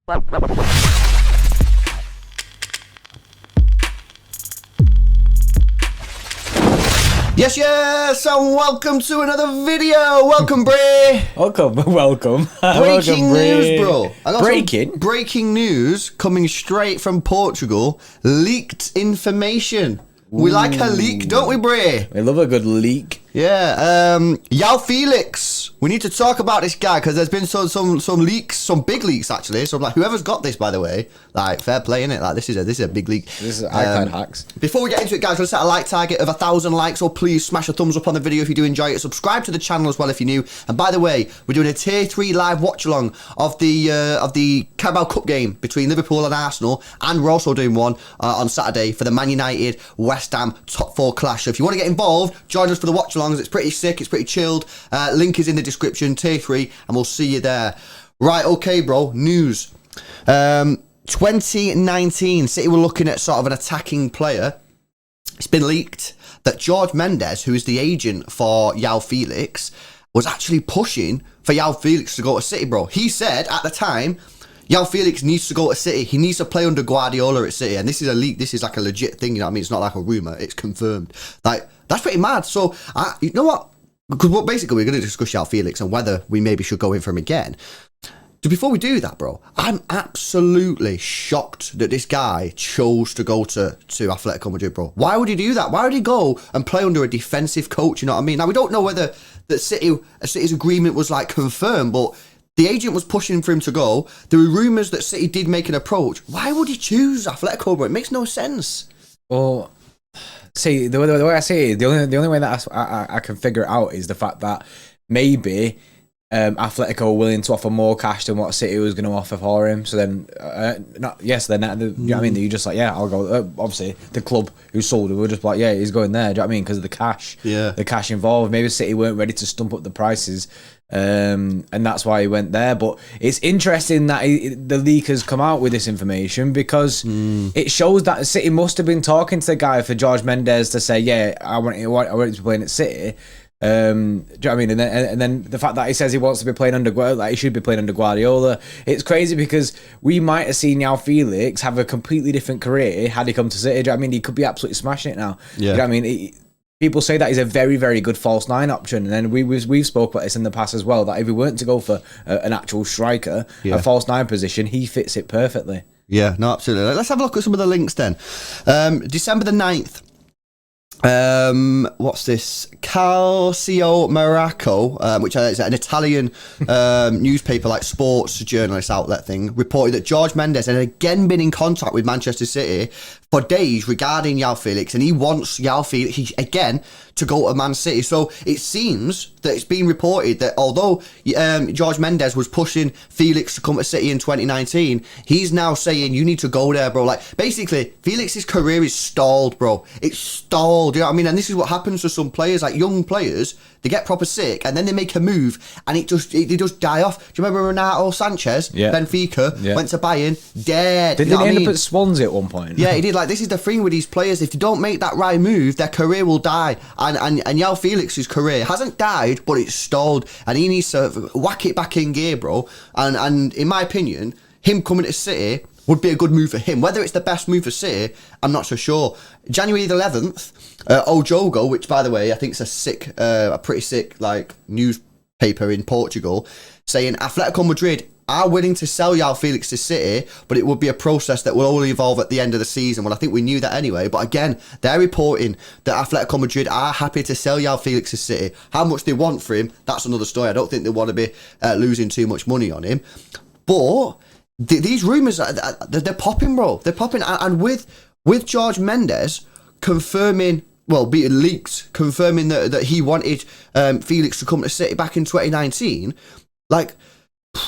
Yes, and welcome to another video. Welcome, Bray. Welcome. Breaking news, bro. I got Breaking? some breaking news coming straight from Portugal. Leaked information. We like a leak, don't we, Bray? We love a good leak. Yeah, João Félix. We need to talk about this guy because there's been some leaks, some big leaks actually. So I'm like, whoever's got this, by the way, like fair play, innit? Like this is a big leak. This is iPad hacks. Before we get into it, guys, let's set a like target of 1,000 likes. So please smash a thumbs up on the video if you do enjoy it. Subscribe to the channel as well if you're new. And by the way, we're doing a Tier 3 live watch along of the Carabao Cup game between Liverpool and Arsenal, and we're also doing one on Saturday for the Man United West Ham top 4 clash. So if you want to get involved, join us for the watch alongs. It's pretty sick. It's pretty chilled. Link is in the description. Tier 3, and we'll see you there. Right, okay, bro. News. 2019, City were looking at sort of an attacking player. It's been leaked that Jorge Mendes, who is the agent for João Félix, was actually pushing for João Félix to go to City, bro. He said at the time, João Félix needs to go to City. He needs to play under Guardiola at City. And this is a leak. This is like a legit thing, you know what I mean? It's not like a rumour. It's confirmed. Like, that's pretty mad. So, you know what? Because basically we're going to discuss João Félix and whether we maybe should go in for him again. So before we do that, bro, I'm absolutely shocked that this guy chose to go to Atletico Madrid, bro. Why would he do that? Why would he go and play under a defensive coach? You know what I mean? Now, we don't know whether City's agreement was like confirmed, but the agent was pushing for him to go. There were rumours that City did make an approach. Why would he choose Atletico, bro? It makes no sense. Well, see, the way I see it, the only way that I can figure it out is the fact that maybe Atletico were willing to offer more cash than what City was going to offer for him. So then, you know what I mean? You're just like, yeah, I'll go. Obviously, the club who sold it were just like, yeah, he's going there. Do you know what I mean? Because of the cash, the cash involved. Maybe City weren't ready to stump up the prices, and that's why he went there. But it's interesting that the leak has come out with this information because it shows that City must have been talking to the guy for Jorge Mendes to say, yeah, I want him to be playing at City. Do you know what I mean? And then the fact that he says he wants to be playing under Guardiola, like he should be playing under Guardiola. It's crazy because we might have seen João Félix have a completely different career had he come to City. Do you know what I mean? He could be absolutely smashing it now. Yeah. You know what I mean? People say that he's a very, very good false nine option, and then we've spoke about this in the past as well. That if he weren't to go for an actual striker, a false nine position, he fits it perfectly. Yeah, no, absolutely. Let's have a look at some of the links then. December the 9th. What's this? Calcio Maracco, which is an Italian newspaper, like sports journalist outlet thing, reported that Jorge Mendes had again been in contact with Manchester City for days regarding João Félix, and he wants João Félix again to go to Man City. So it seems that it's been reported that although Jorge Mendes was pushing Félix to come to City in 2019, he's now saying you need to go there, bro. Like basically, Félix's career is stalled, bro. It's stalled. You know what I mean? And this is what happens to some players, like young players. They get proper sick and then they make a move and they just die off. Do you remember Renato Sanchez? Yeah. Benfica went to Bayern, dead. Didn't he end up at Swansea at one point? Yeah, he did. Like this is the thing with these players. If they don't make that right move, their career will die. And João Félix's career hasn't died, but it's stalled. And he needs to whack it back in gear, bro. And in my opinion, him coming to City would be a good move for him. Whether it's the best move for City, I'm not so sure. January the 11th, Ojogo, which by the way I think is a pretty sick like newspaper in Portugal, saying Atletico Madrid are willing to sell João Félix to City, but it would be a process that will only evolve at the end of the season. Well, I think we knew that anyway. But again, they're reporting that Atletico Madrid are happy to sell João Félix to City. How much they want for him, that's another story. I don't think they want to be losing too much money on him. But these rumours, they're popping, bro. They're popping. And with Jorge Mendes confirming, well, being leaked, confirming that he wanted Félix to come to City back in 2019, like,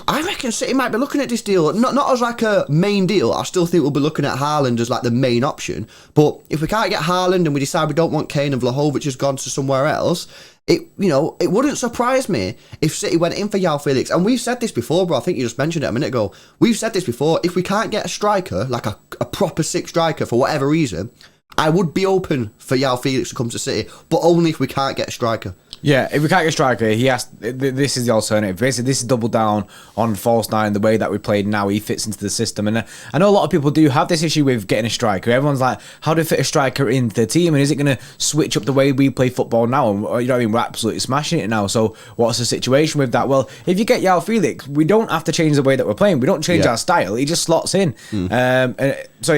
I reckon City might be looking at this deal, not as like a main deal. I still think we'll be looking at Haaland as like the main option. But if we can't get Haaland and we decide we don't want Kane and Vlahovic has gone to somewhere else, it wouldn't surprise me if City went in for João Félix. And we've said this before, bro. I think you just mentioned it a minute ago. We've said this before. If we can't get a striker, like a proper sick striker for whatever reason, I would be open for João Félix to come to City, but only if we can't get a striker. Yeah, if we can't get a striker, he has. This is the alternative. Basically, this is double down on false nine. The way that we played now, he fits into the system. And I know a lot of people do have this issue with getting a striker. Everyone's like, how do we fit a striker into the team? And is it going to switch up the way we play football now? And you know what I mean? We're absolutely smashing it now. So what's the situation with that? Well, if you get João Félix, we don't have to change the way that we're playing. We don't change our style. He just slots in. So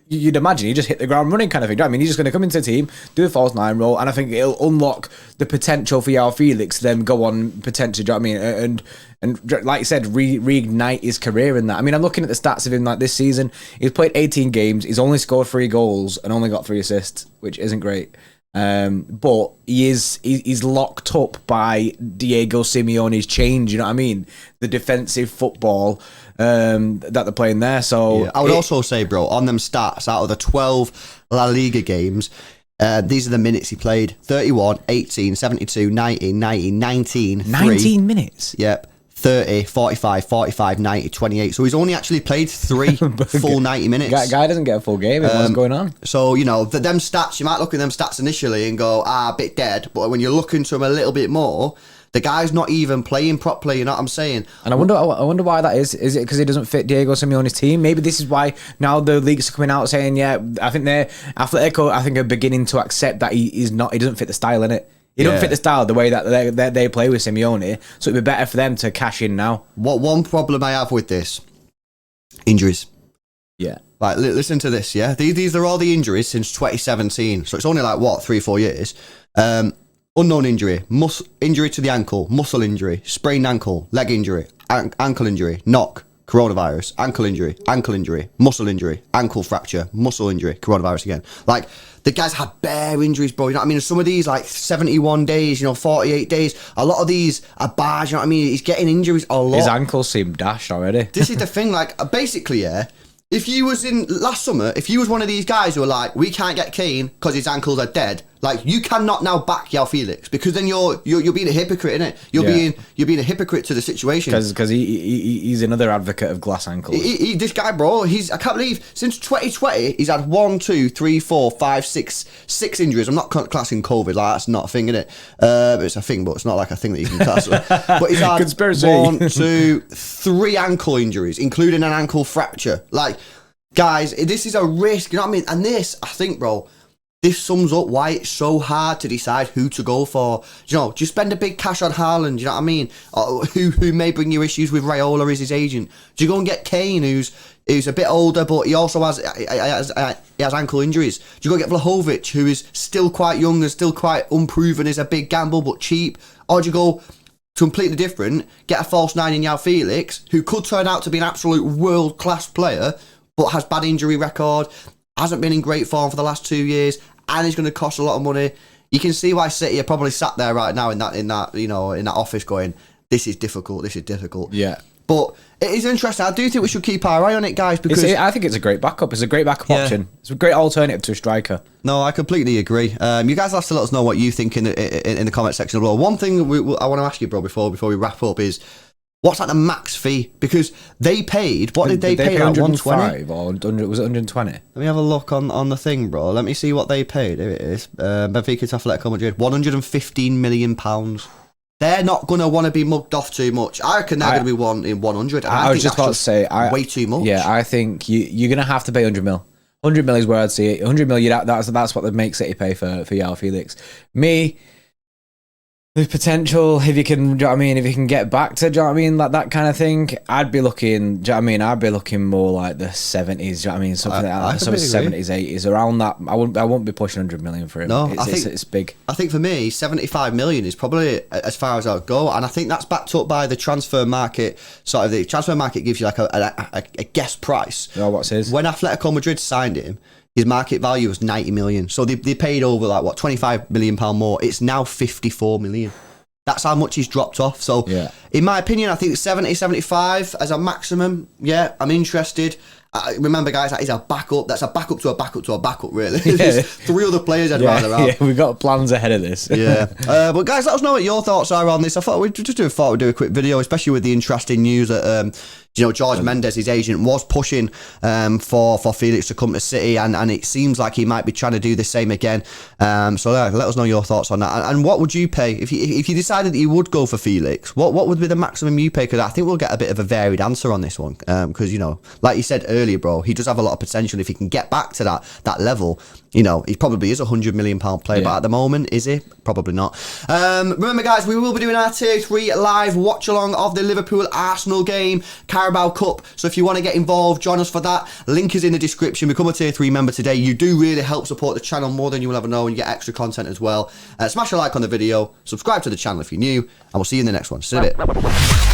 you'd imagine he just hit the ground running kind of thing. I mean, he's just going to come into the team, do a false nine role, and I think it'll unlock the potential for João Félix to then go on potentially. Do you know what I mean? And like you said, reignite his career in that. I mean, I'm looking at the stats of him like this season. He's played 18 games. He's only scored 3 goals and only got 3 assists, which isn't great. But he's locked up by Diego Simeone's change. You know what I mean? The defensive football that they're playing there. So I would also say, bro, on them stats, out of the 12 La Liga games, these are the minutes he played: 31, 18, 72, 19, 19 minutes. Yep. 30, 45, 45, 90, 28. So he's only actually played 3 full 90 minutes. Guy doesn't get a full game. What's going on? So, you know, them stats, you might look at them stats initially and go, a bit dead. But when you look into them a little bit more, the guy's not even playing properly, you know what I'm saying? And I wonder why that is. Is it because he doesn't fit Diego Simeone's team? Maybe this is why now the leagues are coming out saying, yeah, I think Atletico, are beginning to accept that he doesn't fit the style, innit? He don't fit the style the way that they play with Simeone, so it'd be better for them to cash in now. One problem I have with this, injuries. Yeah. Like, listen to this, yeah? These are all the injuries since 2017, so it's only like, what, 3-4 years? Unknown injury, injury to the ankle, muscle injury, sprained ankle, leg injury, ankle injury, knock, coronavirus, ankle injury, muscle injury, ankle fracture, muscle injury, coronavirus again. Like, the guys had bare injuries, bro. You know what I mean? Some of these, like 71 days, 48 days. A lot of these are bad, you know what I mean? He's getting injuries a lot. His ankles seem dashed already. This is the thing, like, basically, yeah, if you was in last summer, if you was one of these guys who were like, we can't get Kane because his ankles are dead, like, you cannot now back João Félix, because then you're being a hypocrite, innit? You're being a hypocrite to the situation. Because he's another advocate of glass ankles. This guy, bro, I can't believe since 2020 he's had 1, 2, 3, 4, 5, 6 injuries. I'm not classing COVID, like, that's not a thing, innit? It's a thing, but it's not like a thing that you can class. But he's had Conspiracy. 1, 2, 3 ankle injuries, including an ankle fracture. Like, guys, this is a risk, you know what I mean? And this, I think, bro, this sums up why it's so hard to decide who to go for. You know, do you spend a big cash on Haaland, you know what I mean? Or who may bring you issues with Raiola as his agent? Do you go and get Kane, who's a bit older, but he also has ankle injuries? Do you go get Vlahovic, who is still quite young and still quite unproven, is a big gamble but cheap? Or do you go completely different, get a false 9 in João Félix, who could turn out to be an absolute world-class player, but has bad injury record, hasn't been in great form for the last 2 years, and is going to cost a lot of money? You can see why City are probably sat there right now in that office going, this is difficult. Yeah. But it is interesting. I do think we should keep our eye on it, guys, because I think it's a great backup. It's a great backup option. It's a great alternative to a striker. No, I completely agree. You guys have to let us know what you think in the comment section as well. One thing I want to ask you, bro, before we wrap up is, what's like the max fee? Because they paid, what did they pay? Like 120? Or was it 120? Let me have a look on the thing, bro. Let me see what they paid. Here it is. Benfica to Atletico Madrid, £115 million. They're not going to want to be mugged off too much. I reckon they're going to be in 100. I was just about to say, way too much. Yeah, I think you're going to have to pay 100 mil. 100 mil is where I'd see it. 100 mil, that's what they make City pay for João Félix. Me, the potential, if you can, do you know what I mean? If you can get back to, do you know what I mean? Like that kind of thing, I'd be looking, do you know what I mean? I'd be looking more like the 70s, do you know what I mean? Something like that. Some 70s, 80s, around that. I won't be pushing 100 million for him. No, it's big. I think for me, 75 million is probably as far as I'll go. And I think that's backed up by the transfer market. Sort of the transfer market gives you like a guess price. Oh, what's his? When Atletico Madrid signed him, his market value was 90 million. So they paid over like, what, 25 million pound more. It's now 54 million. That's how much he's dropped off. So, in my opinion, I think 70, 75 as a maximum. Yeah, I'm interested. Remember, guys, that is a backup. That's a backup to a backup to a backup, really. There's 3 other players I'd rather have. Yeah, we've got plans ahead of this. Yeah. But guys, let us know what your thoughts are on this. I thought we'd do a quick video, especially with the interesting news that George Mendes, his agent, was pushing for Felix to come to City, and it seems like he might be trying to do the same again. So let us know your thoughts on that. And what would you pay if you decided that you would go for Felix? What would be the maximum you pay? Because I think we'll get a bit of a varied answer on this one. Because like you said earlier, bro, he does have a lot of potential if he can get back to that level. He probably is a £100 million player, but at the moment, is he? Probably not. Remember, guys, we will be doing our Tier 3 live watch along of the Liverpool-Arsenal game, Carabao Cup. So if you want to get involved, join us for that. Link is in the description. Become a Tier 3 member today. You do really help support the channel more than you will ever know, and you get extra content as well. Smash a like on the video, subscribe to the channel if you're new, and we'll see you in the next one. See you in a bit.